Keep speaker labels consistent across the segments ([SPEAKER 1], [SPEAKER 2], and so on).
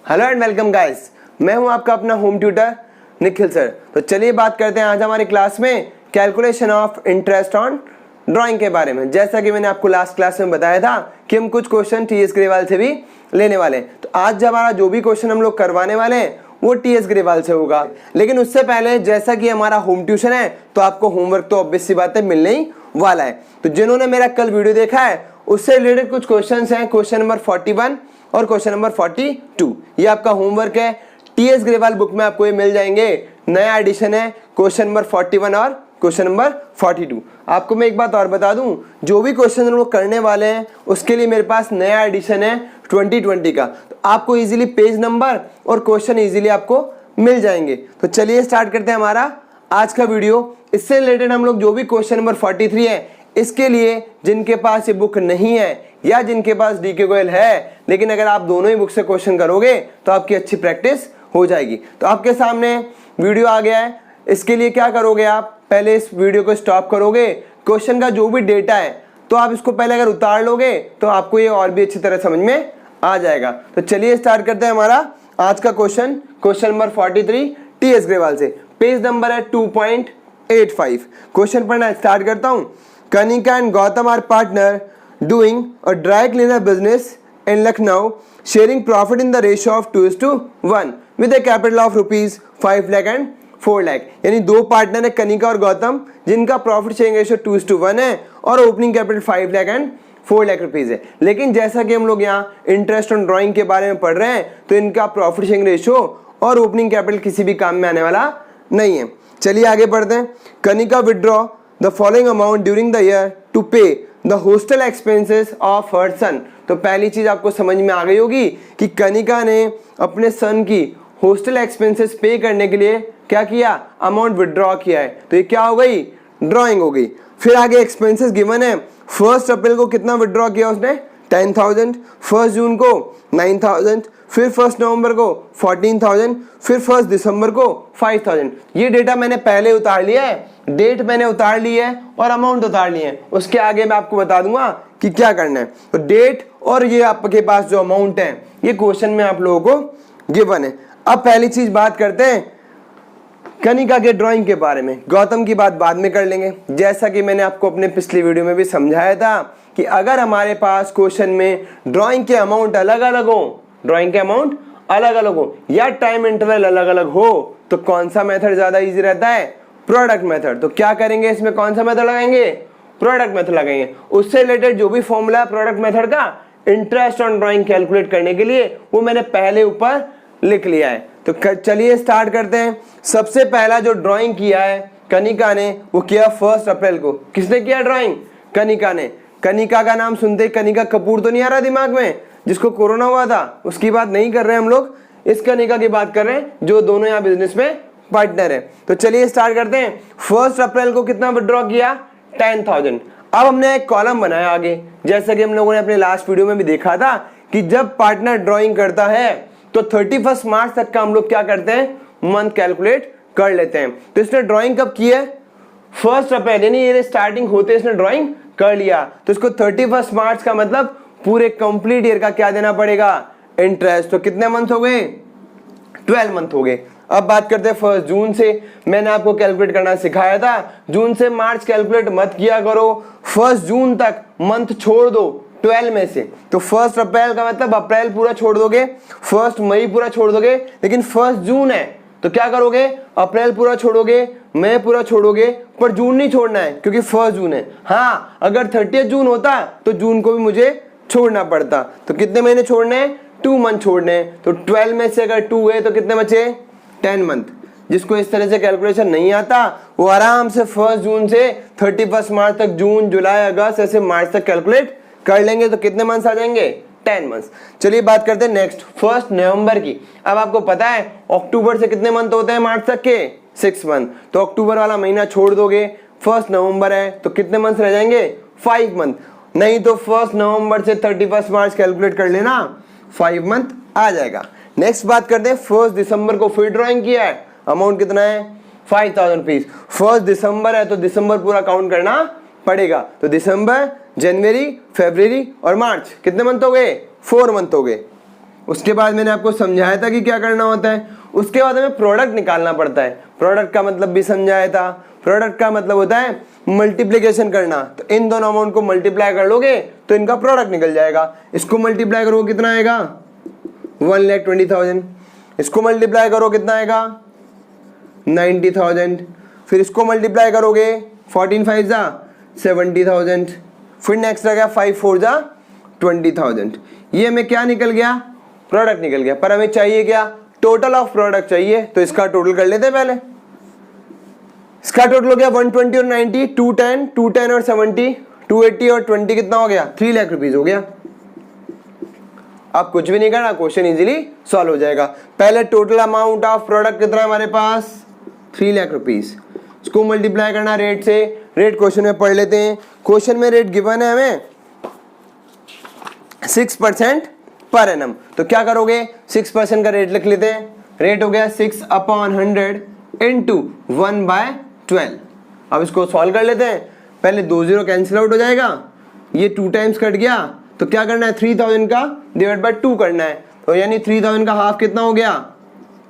[SPEAKER 1] Hello and welcome guys, मैं हूं आपका अपना होम ट्यूटर निखिल सर। तो चलिए बात करते हैं आज हमारी क्लास में calculation of interest on drawing के बारे में। जैसा कि मैंने आपको लास्ट क्लास में बताया था कि हम कुछ क्वेश्चन टीएस ग्रेवाल से भी लेने वाले हैं। तो आज हमारा जो भी क्वेश्चन हम लोग करवाने वाले हैं वो टीएस ग्रेवाल से होगा। लेकिन उससे पहले जैसा कि हमारा होम ट्यूशन है तो आपको होमवर्क तो ऑब्वियस सी बात है मिलने ही वाला है। तो जिन्होंने मेरा कल वीडियो देखा है उससे रिलेटेड कुछ क्वेश्चंस हैं, क्वेश्चन नंबर 41 और क्वेश्चन नंबर 42। ये आपका होमवर्क है। टीएस ग्रेवाल बुक में आपको ये मिल जाएंगे। नया एडिशन है क्वेश्चन नंबर 41 और क्वेश्चन नंबर 42। आपको मैं एक बात और बता दूं, जो भी क्वेश्चन हम लोग करने वाले हैं उसके लिए मेरे पास नया एडिशन है 2020 का। तो आपको इजीली पेज नंबर और क्वेश्चन इजीली आपको मिल जाएंगे। तो चलिए स्टार्ट करते हैं हमारा आज का वीडियो। इससे रिलेटेड हम लोग जो भी क्वेश्चन नंबर 43 है, इसके लिए जिनके पास ये बुक नहीं है या जिनके पास डीके गोयल है, लेकिन अगर आप दोनों ही बुक से क्वेश्चन करोगे तो आपकी अच्छी प्रैक्टिस हो जाएगी। तो आपके सामने वीडियो आ गया है। इसके लिए क्या करोगे, आप पहले इस वीडियो को स्टॉप करोगे, क्वेश्चन का जो भी डेटा है तो आप इसको पहले अगर उतार लोगे तो आपको ये और भी अच्छी तरह समझ में आ जाएगा। तो चलिए स्टार्ट करते हैं हमारा आज का क्वेश्चन नंबर 43 टीएस ग्रेवाल से। पेज नंबर है 2.85। क्वेश्चन पढ़ना स्टार्ट करता हूं। Kanika and Gautam are partner doing a dry cleaner business in Lucknow, sharing profit in the ratio of 2:1 with a capital of rupees 5 lakh and 4 lakh। यानी दो partner है कनिका और गौतम जिनका प्रॉफिट शेयरिंग रेशियो 2:1 है और opening capital 5 lakh and 4 lakh rupees है। लेकिन जैसा कि हम लोग यहाँ इंटरेस्ट ऑन ड्राइंग के बारे में पढ़ रहे हैं तो इनका प्रॉफिट शेयरिंग रेशियो और ओपनिंग कैपिटल किसी भी काम में आने वाला नहीं है। चलिए आगे बढ़ते हैं। Kanika withdraw the following amount during the year to pay the hostel expenses of her son. तो पहली चीज आपको समझ में आ गई होगी कि कनिका ने अपने सन की हॉस्टल एक्सपेंसेस पे करने के लिए क्या किया, अमाउंट विड्रॉ किया है। तो ये क्या हो गई, ड्राइंग हो गई। फिर आगे एक्सपेंसेस गिवन है। 1 अप्रैल को कितना विड्रॉ किया उसने, 10,000। 1 जून को 9,000, फिर 1 नवंबर को 14,000, फिर 1 दिसंबर को 5,000। ये डेटा मैंने पहले उतार लिया है, डेट मैंने उतार ली है और अमाउंट उतार लिए हैं। उसके आगे मैं आपको बता दूंगा कि क्या करना है। तो डेट और ये आपके पास जो अमाउंट है ये क्वेश्चन में आप लोगों को गिवन है। अब पहली चीज बात करते हैं कनिका के ड्राइंग के बारे में। गौतम की बात बाद में कर लेंगे। जैसा कि मैंने आपको अपने पिछली वीडियो में भी समझाया था कि अगर हमारे पास क्वेश्चन में ड्राइंग के अमाउंट अलग अलग हो, ड्राइंग के अमाउंट अलग अलग हो या टाइम इंटरवल अलग अलग हो तो कौन सा मेथड ज्यादा इजी रहता है, प्रोडक्ट मेथड। तो क्या करेंगे, इसमें कौन सा मेथड लगाएंगे, प्रोडक्ट मेथड लगाएंगे। उससे रिलेटेड जो भी फॉर्मूला है प्रोडक्ट मेथड का इंटरेस्ट ऑन ड्राइंग कैलकुलेट करने के लिए वो मैंने पहले ऊपर लिख लिया है। तो चलिए स्टार्ट करते हैं। सबसे पहला जो ड्राइंग किया है कनिका ने वो किया 1 अप्रैल को। किसने किया ड्राइंग, कनिका ने। कनिका का नाम सुनते ही कनिका कपूर तो नहीं आ रहा दिमाग में, जिसको कोरोना हुआ था, उसकी बात नहीं कर रहे हैं हम लोग। इस कनिका की बात कर रहे हैं जो दोनों यहाँ बिजनेस में पार्टनर है। तो चलिए स्टार्ट करते हैं। 1 अप्रैल को कितना विड्रॉ किया, 10,000। अब हमने एक कॉलम बनाया आगे, जैसा कि हम लोगों ने अपने लास्ट वीडियो में भी देखा था कि जब पार्टनर ड्राइंग करता है तो 31 मार्च तक का हम लोग क्या करते हैं, मंथ कैलकुलेट कर लेते हैं। तो इसने ड्राइंग कब की है, 1 अप्रैल, यानी ये स्टार्टिंग होते इसने ड्राइंग कर लिया। तो इसको 31 मार्च का मतलब पूरे कंप्लीट ईयर का क्या देना पड़ेगा, इंटरेस्ट। तो कितने मंथ हो गए, 12 मंथ हो गए। अब बात करते हैं 1 जून से। मैंने आपको कैलकुलेट करना सिखाया था, जून से मार्च कैलकुलेट मत किया करो, 1 जून तक मंथ छोड़ दो 12 में से। तो 1 अप्रैल का मतलब अप्रैल पूरा छोड़ दोगे, 1 मई पूरा छोड़ दोगे, लेकिन 1 जून है तो क्या करोगे, अप्रैल पूरा छोड़ोगे, मई पूरा छोड़ोगे, पर जून नहीं छोड़ना है क्योंकि 1 जून है। हाँ, अगर 30 जून होता तो जून को भी मुझे छोड़ना पड़ता। तो कितने महीने छोड़ने हैं, 2 मंथ छोड़ने हैं। तो 12 में से अगर 2 है तो कितने बचे, 10 मंथ। जिसको इस तरह से कैलकुलेशन नहीं आता वो आराम से 1 जून से 31 मार्च तक, जून जुलाई अगस्त ऐसे मार्च तक कैलकुलेट कर लेंगे। तो कितने मंथ्स आ जाएंगे, 10 मंथ्स। चलिए बात करते हैं नेक्स्ट 1 नवंबर की। अब आपको पता है अक्टूबर से कितने मंथ होते हैं मार्च तक के, 6 मंथ। तो अक्टूबर वाला महीना छोड़ दोगे, 1 नवंबर है तो कितने मंथ रह जाएंगे, 5 मंथ। नहीं तो 1 नवंबर से 31 मार्च कैलकुलेट कर लेना, 5 मंथ आ जाएगा। नेक्स्ट बात करते हैं 1 दिसंबर को फिर ड्राइंग किया है। अमाउंट कितना है, 5,000 रुपीज। 1 दिसंबर है तो दिसंबर पूरा काउंट करना पड़ेगा। तो दिसंबर, जनवरी, फरवरी और मार्च कितने मंथ हो गए, 4 मंथ हो गए। उसके बाद मैंने आपको समझाया था कि क्या करना होता है। उसके बाद हमें प्रोडक्ट निकालना पड़ता है। प्रोडक्ट का मतलब भी समझाया था। प्रोडक्ट का मतलब होता है मल्टीप्लिकेशन करना। तो इन दोनों अमाउंट को मल्टीप्लाई कर लोगे तो इनका प्रोडक्ट निकल जाएगा। इसको मल्टीप्लाई करो कितना आएगा 1,20,000। इसको मल्टीप्लाई करो कितना आएगा 90,000। फिर इसको मल्टीप्लाई करोगे 14 5 जा 70,000। फिर नेक्स्ट आ गया 5 4 जा 20,000। ये हमें क्या निकल गया प्रोडक्ट निकल गया। पर हमें चाहिए क्या टोटल ऑफ प्रोडक्ट चाहिए। तो इसका टोटल कर लेते हैं पहले। इसका टोटल हो गया 120 और 90 210 210 और 70 280 और 20 कितना हो गया 3 लाख रुपीज हो गया। आप कुछ भी नहीं करना क्वेश्चन इजीली सॉल्व हो जाएगा। पहले टोटल अमाउंट ऑफ प्रोडक्ट कितना है हमारे पास 3 लाख रुपीज। इसको मल्टीप्लाई करना रेट से। रेट क्वेश्चन में पढ़ लेते हैं। क्वेश्चन में रेट गिवन है हमें 6% पर एनम। तो क्या करोगे 6% का रेट लिख लेते हैं। रेट हो गया 6/100 इंटू 1/12। अब इसको सॉल्व कर लेते हैं। पहले 2 0 कैंसिल आउट हो जाएगा। ये 2 टाइम्स कट गया तो क्या करना है 3000 का डिवाइड बाय 2 करना है। तो यानी 3000 का हाफ कितना हो गया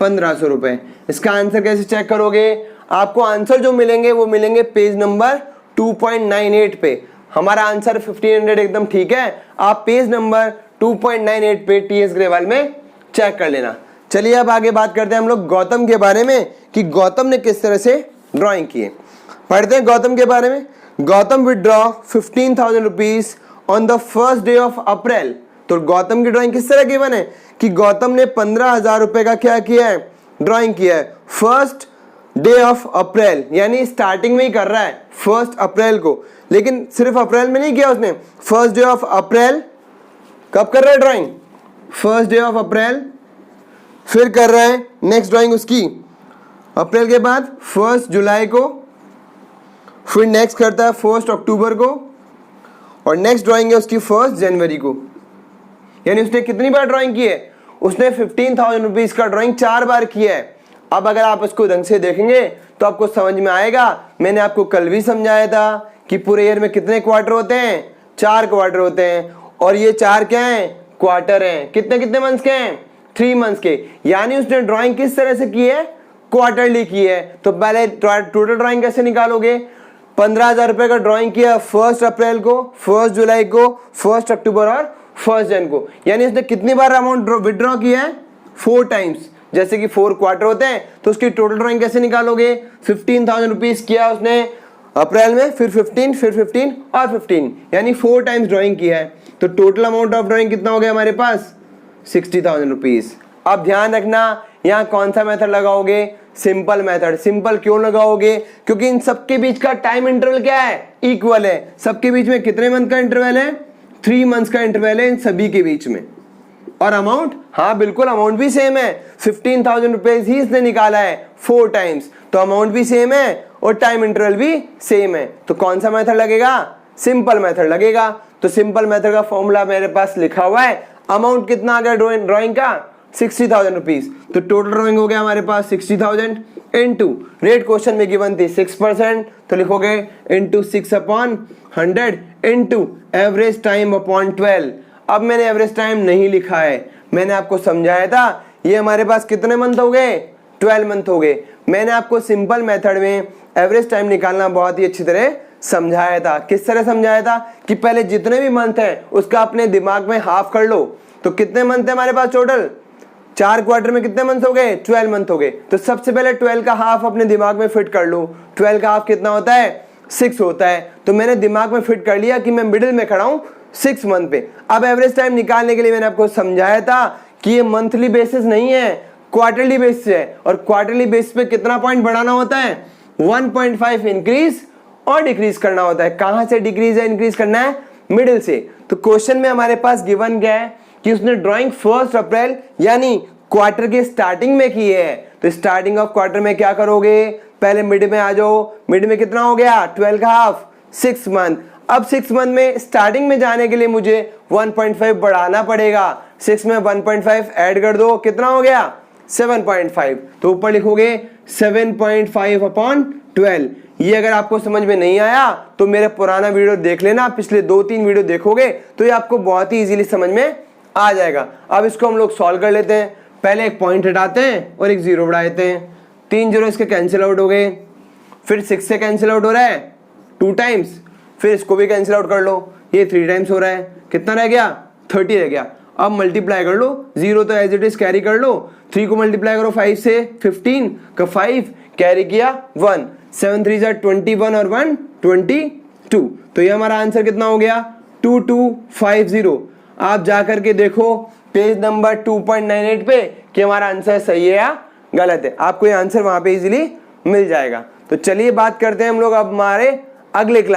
[SPEAKER 1] 1500 रुपए। इसका आंसर कैसे चेक करोगे। आपको आंसर जो मिलेंगे वो मिलेंगे पेज नंबर 2.98 पे। हमारा आंसर 1500 एकदम ठीक है। आप पेज नंबर 2.98 पे टीएस ग्रेवाल में चेक कर लेना। चलिए अब आगे बात करते हैं हम लोग गौतम के बारे में कि गौतम ने किस तरह से ड्राइंग की है। पढ़ते हैं गौतम के बारे में। Gautam withdraw 15,000 rupees on the first day of April. तो गौतम की ड्राइंग किस तरह की बने कि गौतम ने 15,000 रुपए का क्या किया है ड्राइंग किया है फर्स्ट डे ऑफ अप्रैल, यानी स्टार्टिंग में ही कर रहा है 1 अप्रैल को। लेकिन सिर्फ अप्रैल में नहीं किया उसने, फर्स्ट डे ऑफ अप्रैल कब कर रहा है ड्राइंग 1 डे ऑफ अप्रैल। फिर कर रहा है नेक्स्ट ड्राइंग उसकी अप्रैल के बाद 1 जुलाई को। फिर नेक्स्ट करता है 1 अक्टूबर को और नेक्स्ट ड्राइंग है उसकी 1 जनवरी को। यानी उसने कितनी बार ड्राइंग की है उसने 15,000 रुपीज का ड्राइंग 4 बार किया है। अब अगर आप इसको ढंग से देखेंगे तो आपको समझ में आएगा। मैंने आपको कल भी समझाया था कि पूरे ईयर में कितने क्वार्टर होते हैं 4 क्वार्टर होते हैं और ये 4 क्या हैं क्वार्टर हैं। कितने कितने मंथ्स के हैं 3 मंथ्स के। यानी उसने ड्राइंग किस तरह से की है क्वार्टरली की है। तो पहले टोटल ड्राइंग कैसे निकालोगे 15,000 रुपए का ड्राइंग किया 1 अप्रैल को 1 जुलाई को 1 अक्टूबर और 1 जन को। यानी उसने कितनी बार अमाउंट विड्रॉ किया है 4 टाइम्स। जैसे कि 4 क्वार्टर होते हैं तो उसकी टोटल ड्राइंग कैसे निकालोगे 15,000 रुपीज किया उसने अप्रैल में, फिर 15 और 15 यानी 4 टाइम्स ड्राइंग किया है। तो टोटल अमाउंट ऑफ ड्राइंग कितना हो गया हमारे पास 60,000 रुपीज। अब ध्यान रखना यहाँ कौन सा मेथड लगाओगे सिंपल मेथड। सिंपल क्यों लगाओगे क्योंकि इन सबके बीच का टाइम इंटरवल क्या है इक्वल है। सबके बीच में कितने मंथ का इंटरवल है 3 मंथ्स का इंटरवल है इन सभी के बीच में। और अमाउंट हाँ बिल्कुल अमाउंट भी सेम है 15,000 रुपीज ही इसने निकाला है 4 टाइम्स। तो अमाउंट भी सेम है और टाइम इंटरवल भी सेम है। तो कौन सा मेथड लगेगा सिंपल मेथड लगेगा। तो सिंपल मेथड का फॉर्मूला मेरे पास लिखा हुआ है। अमाउंट कितना आ गया ड्राइंग का 60,000 रुपीज। तो टोटल ड्राइंग हो गया हमारे पास 60,000 इंटू रेट क्वेश्चन में गिवन थी 6%। तो लिखोगे into 6/100 into average time upon 12। अब मैंने एवरेज टाइम नहीं लिखा है। मैंने आपको समझाया था ये हमारे पास कितने मंथ हो गए 12 मंथ हो गए। मैंने आपको सिंपल मेथड में एवरेज टाइम निकालना बहुत ही अच्छी तरह समझाया था। किस तरह समझाया था कि पहले जितने भी मंथ है उसका अपने दिमाग में हाफ कर लो। तो कितने मंथ है हमारे पास टोटल 4 क्वार्टर में कितने मंथ हो गए 12 मंथ हो गए। तो सबसे पहले 12 का हाफ अपने दिमाग में फिट कर लो। 12 का हाफ कितना होता है 6 होता है। तो मैंने दिमाग में फिट कर लिया कि मैं मिडिल में खड़ा हूं 6 मंथ पे। अब एवरेज टाइम निकालने के लिए मैंने आपको समझाया था कि ये मंथली बेसिस नहीं है क्वार्टरली बेसिस है। और क्वार्टरली बेसिस पे कितना पॉइंट बढ़ाना होता है 1.5 इंक्रीज और डिक्रीज करना होता है। कहां से डिक्रीज या इंक्रीज करना है मिडिल से। तो क्वेश्चन में हमारे पास गिवन क्या है कि उसने ड्राइंग 1 अप्रैल यानी क्वार्टर के स्टार्टिंग में की है। तो स्टार्टिंग ऑफ क्वार्टर में क्या करोगे पहले मिड में आ जाओ। मिड में कितना हो गया 12 का हाफ 6 मंथ। अब 6 मंथ में स्टार्टिंग में जाने के लिए मुझे 1.5 बढ़ाना पड़ेगा। 6 में 1.5 ऐड कर दो कितना हो गया 7.5। तो ऊपर लिखोगे 7.5/12। ये अगर आपको समझ में नहीं आया तो मेरा पुराना वीडियो देख लेना। पिछले 2-3 वीडियो देखोगे तो ये आपको बहुत ही इजीली समझ में आ जाएगा। अब इसको हम लोग सॉल्व कर लेते हैं। पहले एक पॉइंट हटाते हैं और एक जीरो बढ़ा देते हैं। 3 जीरो इसके कैंसिल आउट हो गए। फिर 6 से कैंसिल आउट हो रहा है 2 टाइम्स, फिर इसको भी कैंसिल आउट कर लो, ये 3 टाइम्स हो रहा है, कितना रह गया 30 रह गया। अब मल्टीप्लाई कर लो, 0 तो एज इट इज कैरी कर लो, 3 को मल्टीप्लाई करो 5 से 15 का 5 कैरी किया 1, 7 3 जा 21 और 1 22। तो ये हमारा आंसर कितना हो गया 2250। आप जाकर के देखो पेज नंबर 2.98 पे कि हमारा आंसर सही है या गलत है। आपको ये आंसर वहां पे इजीली मिल जाएगा। तो चलिए बात करते हैं हम लोग अब हमारे अगले क्लास